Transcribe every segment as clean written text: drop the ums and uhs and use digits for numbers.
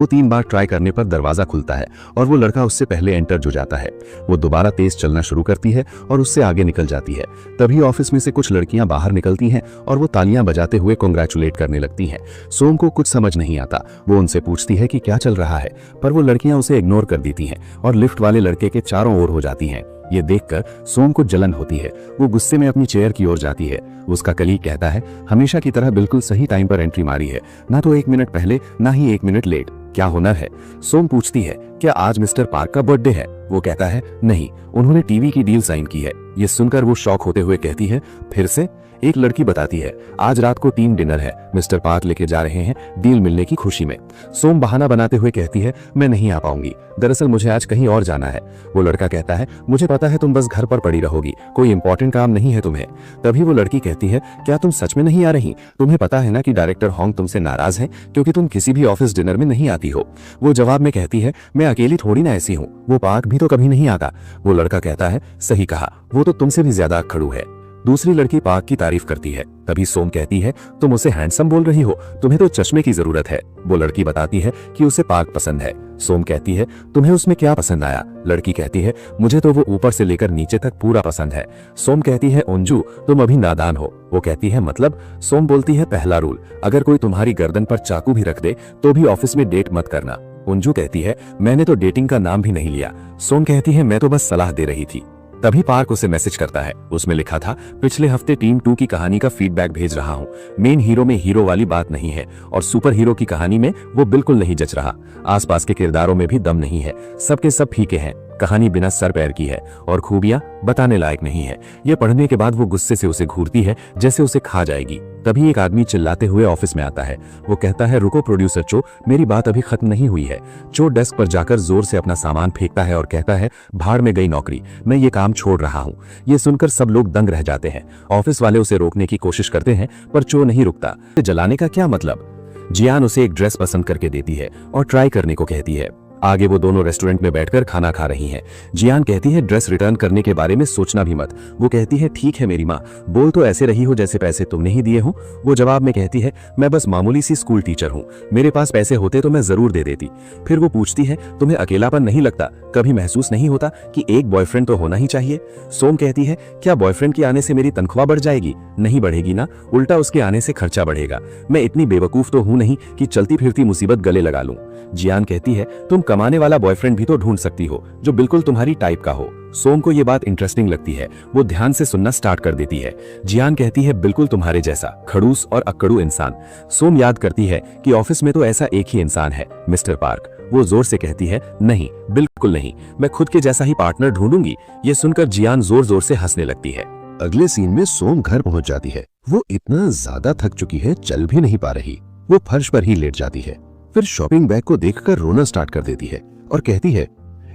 वो 3 बार ट्राई करने पर दरवाजा खुलता है और वो लड़का उससे पहले एंटर हो जाता है। वो दोबारा तेज चलना शुरू करती है और उससे आगे निकल जाती है। तभी ऑफिस में से कुछ लड़कियां बाहर निकलती हैं और वो तालियां बजाते हुए कांग्रेचुलेट करने लगती हैं। सोम को कुछ समझ नहीं आता। वो उनसे पूछती है कि क्या चल रहा है, पर वो लड़कियां उसे इग्नोर कर देती हैं और लिफ्ट वाले लड़के के चारों ओर हो जाती हैं। ये देखकर सोम को जलन होती है। वो गुस्से में अपनी चेयर की ओर जाती है। उसका कलीग कहता है, हमेशा की तरह बिल्कुल सही टाइम पर एंट्री मारी है, ना तो 1 मिनट पहले ना ही 1 मिनट लेट। क्या हुनर है? सोम पूछती है, क्या आज मिस्टर पार्क का बर्थडे है? वो कहता है, नहीं, उन्होंने टीवी की डील साइन की है। ये सुनकर वो शॉक होते हुए कहती है, फिर से? एक लड़की बताती है, आज रात को टीम डिनर है, मिस्टर पार्क लेके जा रहे हैं डील मिलने की खुशी में। सोम बहाना बनाते हुए कहती है, मैं नहीं आ पाऊंगी, दरअसल मुझे आज कहीं और जाना है। वो लड़का कहता है, मुझे पता है तुम बस घर पर पड़ी रहोगी, कोई इंपॉर्टेंट काम नहीं है तुम्हें। तभी वो लड़की कहती है, क्या तुम सच में नहीं आ रही? तुम्हें पता है ना कि डायरेक्टर होंग तुमसे नाराज है क्योंकि तुम किसी भी ऑफिस डिनर में नहीं आती हो। वो जवाब में कहती है, मैं अकेली थोड़ी ना ऐसी हूँ, वो पार्क भी तो कभी नहीं आता। वो लड़का कहता है, सही कहा, वो तो तुमसे भी ज्यादा खड़ू है। दूसरी लड़की पार्क की तारीफ करती है। तभी सोम कहती है, तुम उसे हैंडसम बोल रही हो, तुम्हें तो चश्मे की जरूरत है। वो लड़की बताती है कि उसे पार्क पसंद है। सोम कहती है, तुम्हें उसमें क्या पसंद आया? लड़की कहती है, मुझे तो वो ऊपर से लेकर नीचे तक पूरा पसंद है। सोम कहती है, अंजू तुम अभी नादान हो। वो कहती है, मतलब? सोम बोलती है, पहला रूल, अगर कोई तुम्हारी गर्दन पर चाकू भी रख दे तो भी ऑफिस में डेट मत करना। अंजू कहती है, मैंने तो डेटिंग का नाम भी नहीं लिया। सोम कहती है, मैं तो बस सलाह दे रही थी। तभी पार्क उसे मैसेज करता है। उसमें लिखा था, पिछले हफ्ते टीम 2 की कहानी का फीडबैक भेज रहा हूँ। मेन हीरो में हीरो वाली बात नहीं है और सुपर हीरो की कहानी में वो बिल्कुल नहीं जच रहा। आसपास के किरदारों में भी दम नहीं है, सबके सब फीके हैं। कहानी बिना सर पैर की है और खूबियां बताने लायक नहीं है। ये पढ़ने के बाद वो गुस्से से उसे घूरती है जैसे उसे खा जाएगी। तभी एक आदमी चिल्लाते हुए ऑफिस में आता है। वो कहता है, रुको प्रोड्यूसर चो, मेरी बात अभी खत्म नहीं हुई है। चो डेस्क पर जाकर जोर से अपना सामान फेंकता है और कहता है, भाड़ में गई नौकरी, मैं ये काम छोड़ रहा हूँ। ये सुनकर सब लोग दंग रह जाते हैं। ऑफिस वाले उसे रोकने की कोशिश करते हैं पर चो नहीं रुकता। जलाने का क्या मतलब? जियान उसे एक ड्रेस पसंद करके देती है और ट्राई करने को कहती है। आगे वो दोनों रेस्टोरेंट में बैठकर खाना खा रही हैं। जियान कहती है, ड्रेस रिटर्न करने के बारे में सोचना भी मत। वो कहती है, ठीक है मेरी माँ, बोल तो ऐसे रही हो जैसे पैसे तुमने ही दिए हो। वो जवाब में कहती है, मैं बस मामूली सी स्कूल टीचर हूँ, मेरे पास पैसे होते तो मैं जरूर दे देती। फिर वो पूछती है, तुम्हें अकेलापन नहीं लगता? कभी महसूस नहीं होता कि एक बॉयफ्रेंड तो होना ही चाहिए? सोम कहती है, क्या बॉयफ्रेंड के आने से मेरी तनख्वाह बढ़ जाएगी? नहीं बढ़ेगी ना, उल्टा उसके आने से खर्चा बढ़ेगा। मैं इतनी बेवकूफ तो हूं नहीं कि चलती फिरती मुसीबत गले लगा लूं। जियान कहती है, तुम कमाने वाला बॉयफ्रेंड भी तो ढूंढ सकती हो जो बिल्कुल तुम्हारी टाइप का हो। सोम को ये बात इंटरेस्टिंग लगती है। वो ध्यान से सुनना स्टार्ट कर देती है। जियान कहती है, बिल्कुल तुम्हारे जैसा खड़ूस और अक्कड़ू इंसान। सोम याद करती है कि ऑफिस में तो ऐसा एक ही इंसान है, मिस्टर पार्क। वो जोर से कहती है, नहीं, बिल्कुल नहीं, मैं खुद के जैसा ही पार्टनर ढूंढूंगी। ये सुनकर जियान जोर जोर से हंसने लगती है। अगले सीन में सोम घर पहुंच जाती है। वो इतना ज्यादा थक चुकी है, चल भी नहीं पा रही। वो फर्श पर ही लेट जाती है। फिर शॉपिंग बैग को देखकर रोना स्टार्ट कर देती है और कहती है,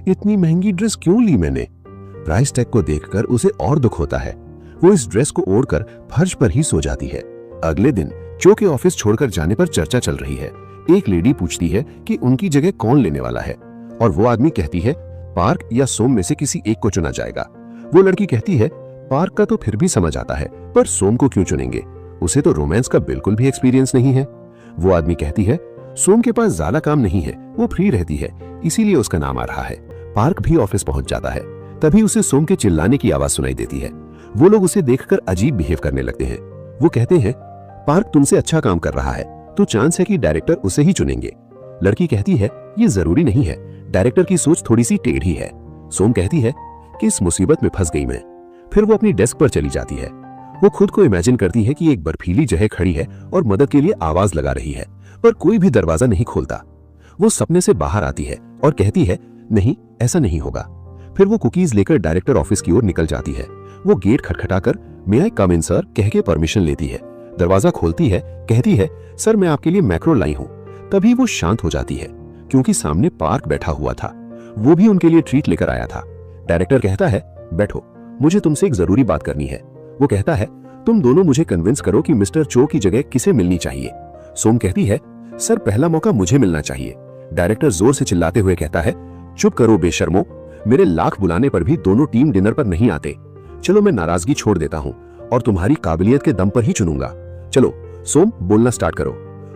इतनी महंगी ड्रेस क्यों ली मैंने? प्राइस टैग को देखकर उसे और दुख होता है। वो इस ड्रेस को ओढ़कर फर्श पर ही सो जाती है। अगले दिन चो के ऑफिस छोड़कर जाने पर चर्चा चल रही है। एक लेडी पूछती है कि उनकी जगह कौन लेने वाला है और वो आदमी कहती है, पार्क या सोम में से किसी एक को चुना जाएगा। वो लड़की कहती है, पार्क का तो फिर भी समझ आता है, पर सोम को क्यों चुनेंगे? उसे तो रोमांस का बिल्कुल भी एक्सपीरियंस नहीं है। वो आदमी कहती है, सोम के पास ज्यादा काम नहीं है, वो फ्री रहती है, इसीलिए उसका नाम आ रहा है। पार्क भी ऑफिस पहुंच जाता है। तभी उसे सोम के चिल्लाने की आवाज सुनाई देती है। वो लोग उसे देखकर अजीब बिहेव करने लगते हैं। वो कहते हैं, पार्क तुमसे अच्छा काम कर रहा है, तो चांस है कि डायरेक्टर उसे ही चुनेंगे। लड़की कहती है, ये जरूरी नहीं है, डायरेक्टर की सोच थोड़ी सी टेढ़ी है। सोम कहती है कि इस मुसीबत में फंस गई मैं। फिर वो अपनी डेस्क पर चली जाती है। वो खुद को इमेजिन करती है कि एक बर्फीली जगह खड़ी है और मदद के लिए आवाज लगा रही है, पर कोई भी दरवाजा नहीं खोलता। वो सपने से बाहर आती है और कहती है, नहीं, ऐसा नहीं होगा। फिर वो कुकीज लेकर डायरेक्टर ऑफिस की ओर निकल जाती है। वो गेट खटखटाकर मे आई कम इन सर कह के परमिशन लेती है। दरवाजा खोलती है, कहती है, सर मैं आपके लिए मैक्रो लाई हूँ। तभी वो शांत हो जाती है क्योंकि सामने पार्क बैठा हुआ था। वो भी उनके लिए ट्रीट लेकर आया था। डायरेक्टर कहता है, बैठो, मुझे तुमसे एक जरूरी बात करनी है। वो कहता है, तुम दोनों मुझे कन्विंस करो कि मिस्टर चो की जगह किसे मिलनी चाहिए। सोम कहती है, सर पहला मौका मुझे मिलना चाहिए। डायरेक्टर जोर से चिल्लाते हुए कहता है, चुप करो बेशर्मो, मेरे लाख बुलाने पर भी दोनों टीम डिनर पर नहीं आते। चलो मैं नाराजगी छोड़ देता हूँ और तुम्हारी काबिलियत के दम पर ही चुनूंगा। चलो सोम, बोलना स्टार्ट करो।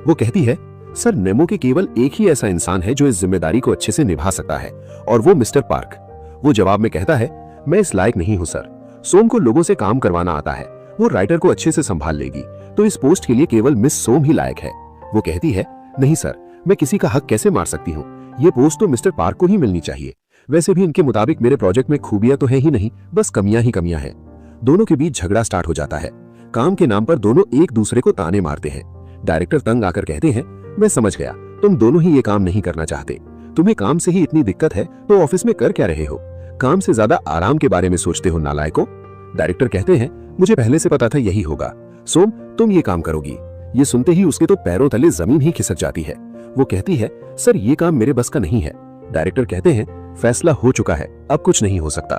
वो कहती है, सर, नेमो के केवल एक ही ऐसा इंसान है जो इस जिम्मेदारी को अच्छे से निभा सकता है, और वो मिस्टर पार्क। वो जवाब में कहता है, मैं इस लायक नहीं हूं सर। सोम को लोगों से काम करवाना आता है, वो राइटर को अच्छे से संभाल लेगी, तो इस पोस्ट के लिए केवल मिस सोम ही लायक है। वो कहती है, नहीं सर, मैं किसी का हक कैसे मार सकती हूँ, ये पोस्ट तो मिस्टर पार्क को ही मिलनी चाहिए। वैसे भी इनके मुताबिक मेरे प्रोजेक्ट में खूबियां तो है ही नहीं, बस कमियां ही कमियां हैं। दोनों के बीच झगड़ा स्टार्ट हो जाता है। काम के नाम पर दोनों एक दूसरे को ताने मारते हैं। डायरेक्टर तंग आकर कहते हैं, मैं समझ गया, तुम दोनों ही ये काम नहीं करना चाहते। तुम्हें काम से ही इतनी दिक्कत है तो ऑफिस में कर क्या रहे हो? काम से ज्यादा आराम के बारे में सोचते हो नालायकों। डायरेक्टर कहते हैं, मुझे पहले से पता था यही होगा। सोम, तुम ये काम करोगी। ये सुनते ही उसके तो पैरों तले जमीन ही खिसक जाती है। वो कहती है, सर ये काम मेरे बस का नहीं है। डायरेक्टर कहते हैं, फैसला हो चुका है, अब कुछ नहीं हो सकता।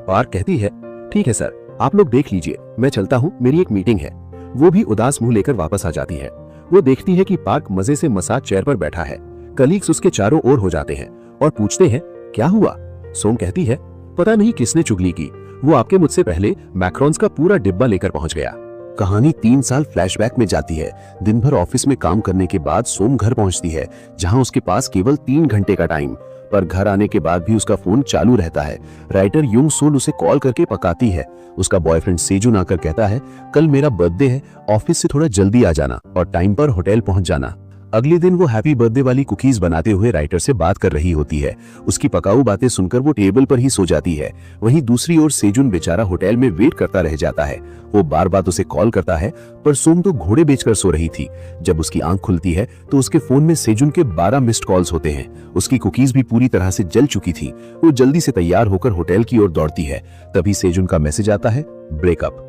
पार्क कहती है, ठीक है सर, आप लोग देख लीजिए, मैं चलता हूँ, मेरी एक मीटिंग है। वो भी उदास मुंह लेकर वापस आ जाती है। वो देखती है कि पार्क मजे से मसाज चेयर पर बैठा है। कलीग्स उसके चारों ओर हो जाते हैं और पूछते हैं, क्या हुआ? सोम कहती है, पता नहीं किसने चुगली की, वो आपके मुझसे पहले मैक्रोन्स का पूरा डिब्बा लेकर पहुंच गया। कहानी 3 साल फ्लैशबैक में जाती है। दिन भर ऑफिस में काम करने के बाद सोम घर पहुंचती है, जहां उसके पास केवल 3 घंटे का टाइम, पर घर आने के बाद भी उसका फोन चालू रहता है। राइटर यूंग सोल उसे कॉल करके पकाती है। उसका बॉयफ्रेंड सेजुन आकर कहता है, कल मेरा बर्थडे है, ऑफिस से थोड़ा जल्दी आ जाना और टाइम पर होटल पहुंच जाना। अगले दिन वो हैप्पी बर्थडे वाली कुकीज बनाते हुए राइटर से बात कर रही होती है। उसकी पकाऊ बातें सुनकर वो टेबल पर ही सो जाती है। वहीं दूसरी ओर सेजुन बेचारा होटल में वेट करता रह जाता है। वो बार बार उसे कॉल करता है, पर सोम तो घोड़े बेचकर सो रही थी। जब उसकी आंख खुलती है तो उसके फोन में सेजुन के 12 मिस्ड कॉल्स होते हैं। उसकी कुकीज भी पूरी तरह से जल चुकी थी। वो जल्दी से तैयार होकर होटल की ओर दौड़ती है। तभी सेजुन का मैसेज आता है, ब्रेकअप।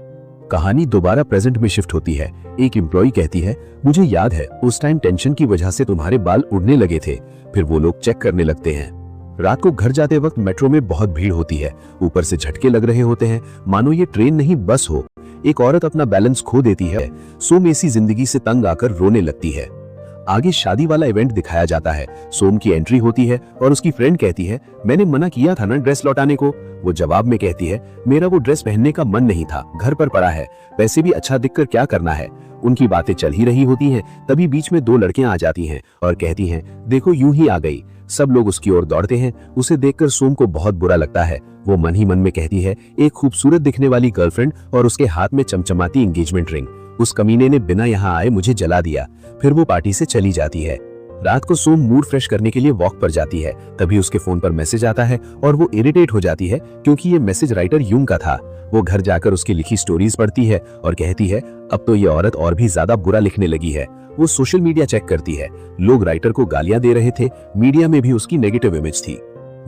कहानी दोबारा प्रेजेंट में शिफ्ट होती है। एक एम्प्लॉय कहती है, मुझे याद है उस टाइम टेंशन की वजह से तुम्हारे बाल उड़ने लगे थे। फिर वो लोग चेक करने लगते हैं। रात को घर जाते वक्त मेट्रो में बहुत भीड़ होती है। ऊपर से झटके लग रहे होते हैं, मानो ये ट्रेन नहीं बस हो। एक औरत अपना बैलेंस खो देती है। सोम ऐसी जिंदगी से तंग आकर रोने लगती है। आगे शादी वाला इवेंट दिखाया जाता है। सोम की एंट्री होती है और उसकी फ्रेंड कहती है, मैंने मना किया था ना ड्रेस लौटाने को। वो जवाब में कहती है, मेरा वो ड्रेस पहनने का मन नहीं था, घर पर पड़ा है, वैसे भी अच्छा दिखकर क्या करना है। उनकी बातें चल ही रही होती हैं, तभी बीच में 2 लड़कियां आ जाती हैं और कहती हैं, देखो यूं ही आ गई। सब लोग उसकी ओर दौड़ते हैं। उसे देखकर सोम को बहुत बुरा लगता है। वो मन ही मन में कहती है, एक खूबसूरत दिखने वाली गर्लफ्रेंड और उसके हाथ में चमचमाती एंगेजमेंट रिंग। उस कमीने ने बिना यहाँ आए मुझे जला दिया। फिर वो पार्टी से चली जाती है। रात को सोम मूड फ्रेश करने के लिए वॉक पर जाती है। तभी उसके फोन पर मैसेज आता है और वो इरिटेट हो जाती है क्योंकि ये मैसेज राइटर यूंग का था। वो घर जाकर उसकी लिखी स्टोरीज पढ़ती है और कहती है, अब तो ये औरत और भी ज्यादा बुरा लिखने लगी है। वो सोशल मीडिया चेक करती है। लोग राइटर को गालियां दे रहे थे। मीडिया में भी उसकी नेगेटिव इमेज थी।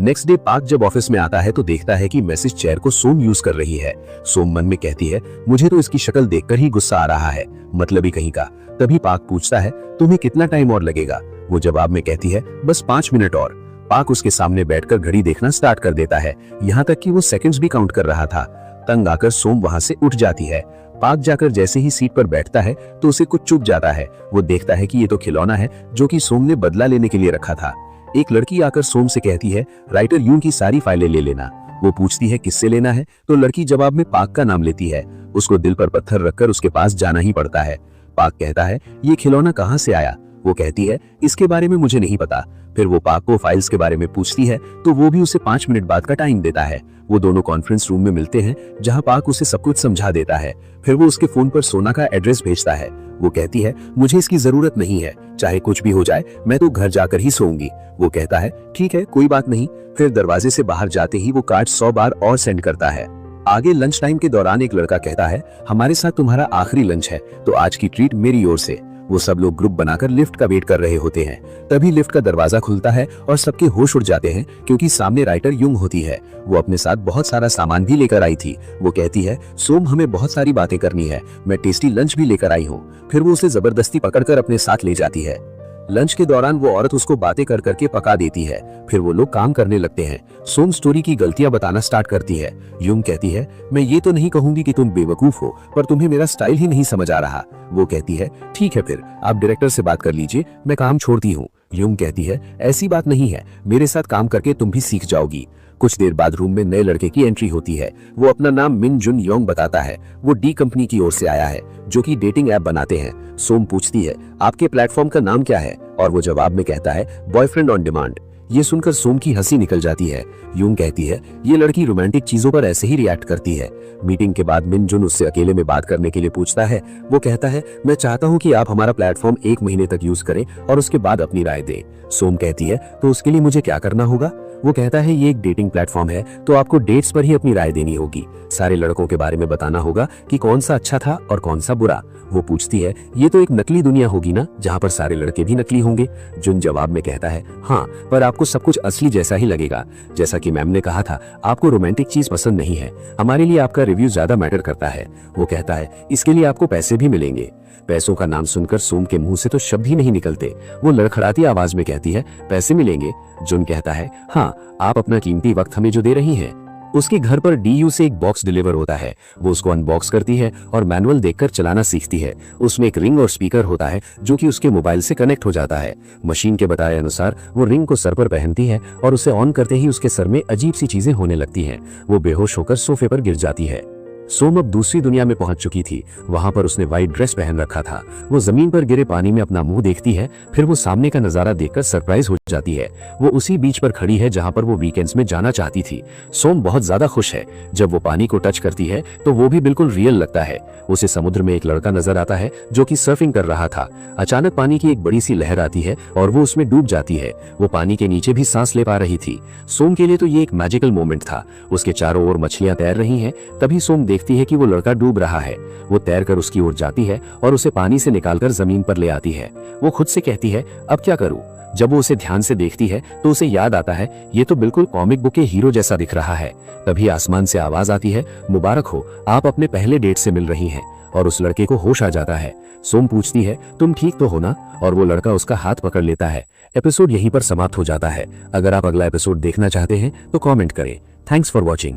नेक्स्ट डे पार्क जब ऑफिस में आता है तो देखता है कि मैसेज चेयर को सोम यूज कर रही है। सोम मन में कहती है, मुझे तो इसकी शक्ल देखकर ही गुस्सा आ रहा है, मतलब ही कहीं का। तभी पार्क पूछता है, तुम्हें कितना टाइम और लगेगा? वो जवाब में कहती है, बस 5 मिनट और। पार्क उसके सामने बैठकर घड़ी देखना स्टार्ट कर देता है, यहाँ तक कि वो सेकंड्स भी काउंट कर रहा था। तंग आकर सोम वहां से उठ जाती है। पार्क जाकर जैसे ही सीट पर बैठता है तो उसे कुछ चुभ जाता है। वो देखता है कि ये तो खिलौना है जो कि सोम ने बदला लेने के लिए रखा था। एक लड़की आकर सोम से कहती है, राइटर यूं की सारी फाइलें ले लेना। वो पूछती है किससे लेना है, तो लड़की जवाब में पार्क का नाम लेती है। उसको दिल पर पत्थर रखकर उसके पास जाना ही पड़ता है। पार्क कहता है, ये खिलौना कहाँ से आया? वो कहती है, इसके बारे में मुझे नहीं पता। फिर वो पार्क को फाइल्स के बारे में पूछती है तो वो भी उसे 5 मिनट बाद का टाइम देता है। वो दोनों कॉन्फ्रेंस रूम में मिलते हैं जहां पार्क उसे सब कुछ समझा देता है। फिर वो उसके फोन पर सोना का एड्रेस भेजता है। वो कहती है, मुझे इसकी जरूरत नहीं है, चाहे कुछ भी हो जाए, मैं तो घर जाकर ही सोऊंगी। वो कहता है, ठीक है, कोई बात नहीं। फिर दरवाजे से बाहर जाते ही वो कार्ड 100 बार और सेंड करता है। आगे लंच टाइम के दौरान एक लड़का कहता है, हमारे साथ तुम्हारा आखिरी लंच है, तो आज की ट्रीट मेरी ओर से। वो सब लोग ग्रुप बनाकर लिफ्ट का वेट कर रहे होते हैं। तभी लिफ्ट का दरवाजा खुलता है और सबके होश उड़ जाते हैं क्योंकि सामने राइटर यूंग होती है। वो अपने साथ बहुत सारा सामान भी लेकर आई थी। वो कहती है, सोम, हमें बहुत सारी बातें करनी है, मैं टेस्टी लंच भी लेकर आई हूँ। फिर वो उसे जबरदस्ती पकड़कर अपने साथ ले जाती है। लंच के दौरान वो औरत उसको बातें कर करके पका देती है। फिर वो लोग काम करने लगते हैं। सोम स्टोरी की गलतियां बताना स्टार्ट करती है। यूंग कहती है, मैं ये तो नहीं कहूंगी कि तुम बेवकूफ हो, पर तुम्हें मेरा स्टाइल ही नहीं समझ आ रहा। वो कहती है, ठीक है, फिर आप डायरेक्टर से बात कर लीजिए, मैं काम छोड़ती हूँ। यूंग कहती है, ऐसी बात नहीं है, मेरे साथ काम करके तुम भी सीख जाओगी। कुछ देर बाद रूम में नए लड़के की एंट्री होती है। वो अपना नाम मिन जुन योंग बताता है। वो डी कंपनी की ओर से आया है जो कि डेटिंग ऐप बनाते हैं। सोम पूछती है, आपके प्लेटफॉर्म का नाम क्या है? और वो जवाब में कहता है बॉयफ्रेंड ऑन डिमांड। ये सुनकर सोम की हंसी निकल जाती है। यूं कहती है ये लड़की रोमांटिक चीजों पर ऐसे ही रिएक्ट करती है। मीटिंग के बाद मिन जुन उससे अकेले में बात करने के लिए पूछता है। वो कहता है मैं चाहता हूं कि आप हमारा प्लेटफॉर्म 1 महीने तक यूज करें और उसके बाद अपनी राय दें। सोम कहती है तो उसके लिए मुझे क्या करना होगा? वो कहता है ये एक डेटिंग प्लेटफॉर्म है तो आपको डेट्स पर ही अपनी राय देनी होगी। सारे लड़कों के बारे में बताना होगा कि कौन सा अच्छा था और कौन सा बुरा। वो पूछती है ये तो एक नकली दुनिया होगी ना, जहाँ पर सारे लड़के भी नकली होंगे? जुन जवाब में कहता है हाँ, पर आपको सब कुछ असली जैसा ही लगेगा। जैसा कि मैम ने कहा था आपको रोमांटिक चीज पसंद नहीं है, हमारे लिए आपका रिव्यू ज्यादा मैटर करता है। वो कहता है इसके लिए आपको पैसे भी मिलेंगे। पैसों का नाम सुनकर सोम के मुंह से तो शब्द ही नहीं निकलते। वो लड़खड़ाती आवाज में कहती है पैसे मिलेंगे? जुन कहता है हाँ, आप अपना कीमती वक्त हमें जो दे रही हैं। उसके घर पर डीयू से एक बॉक्स डिलीवर होता है। वो उसको अनबॉक्स करती है और मैनुअल देखकर चलाना सीखती है। उसमें एक रिंग और स्पीकर होता है जो कि उसके मोबाइल से कनेक्ट हो जाता है। मशीन के बताए अनुसार वो रिंग को सर पर पहनती है और उसे ऑन करते ही उसके सर में अजीब सी चीजें होने लगती हैं। वो बेहोश होकर सोफे पर गिर जाती है। सोम अब दूसरी दुनिया में पहुंच चुकी थी। वहां पर उसने व्हाइट ड्रेस पहन रखा था। वो जमीन पर गिरे पानी में अपना मुंह देखती है। फिर वो सामने का नजारा देखकर सरप्राइज हो जाती है। वो उसी बीच पर खड़ी है जहां पर वो वीकेंड्स में जाना चाहती थी। सोम बहुत ज्यादा खुश है। जब वो पानी को टच करती है तो वो भी बिल्कुल रियल लगता है। उसे समुद्र में एक लड़का नजर आता है जो कि सर्फिंग कर रहा था। अचानक पानी की एक बड़ी सी लहर आती है और वो उसमें डूब जाती है। वो पानी के नीचे भी सांस ले पा रही थी। सोम के लिए तो ये एक मैजिकल मोमेंट था। उसके चारों ओर मछलियां तैर रही हैं। तभी सोम देखती है कि वो लड़का डूब रहा है। वो तैरकर उसकी ओर जाती है और उसे पानी से निकालकर जमीन पर ले आती है। वो खुद से कहती है अब क्या करूं? जब वो उसे ध्यान से देखती है तो उसे याद आता है ये तो बिल्कुल कॉमिक बुक के हीरो जैसा दिख रहा है। तभी आसमान से आवाज आती है मुबारक हो, आप अपने पहले डेट से मिल रही हैं। और उस लड़के को होश आ जाता है। सोम पूछती है तुम ठीक तो हो ना? और वो लड़का उसका हाथ पकड़ लेता है। एपिसोड यहीं पर समाप्त हो जाता है। अगर आप अगला एपिसोड देखना चाहते हैं तो कमेंट करें। Thanks for watching.